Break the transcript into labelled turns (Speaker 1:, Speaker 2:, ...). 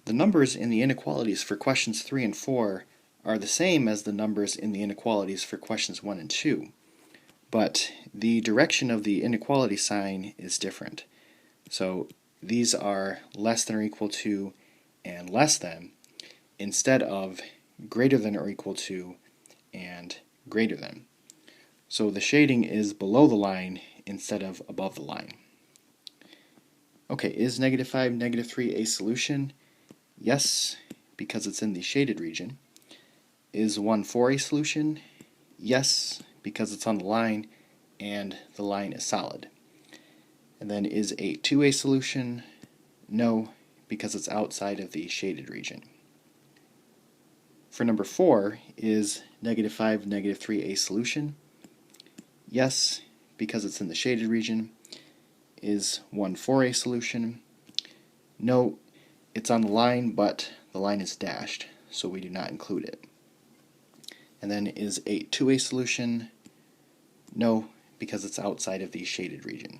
Speaker 1: The numbers in the inequalities for questions 3 and 4 are the same as the numbers in the inequalities for questions 1 and 2, but the direction of the inequality sign is different. So these are less than or equal to and less than instead of greater than or equal to and greater than. So the shading is below the line instead of above the line. Okay, is -5, -3 a solution? Yes, because it's in the shaded region. Is 1, 4 a solution? Yes, because it's on the line and the line is solid. And then is 8, 2 a solution? No, because it's outside of the shaded region. For number 4, is -5, -3 a solution? Yes, because it's in the shaded region. Is 1, 4 a solution? No, it's on the line, but the line is dashed, so we do not include it. And then is 8, 2 a solution? No, because it's outside of the shaded region.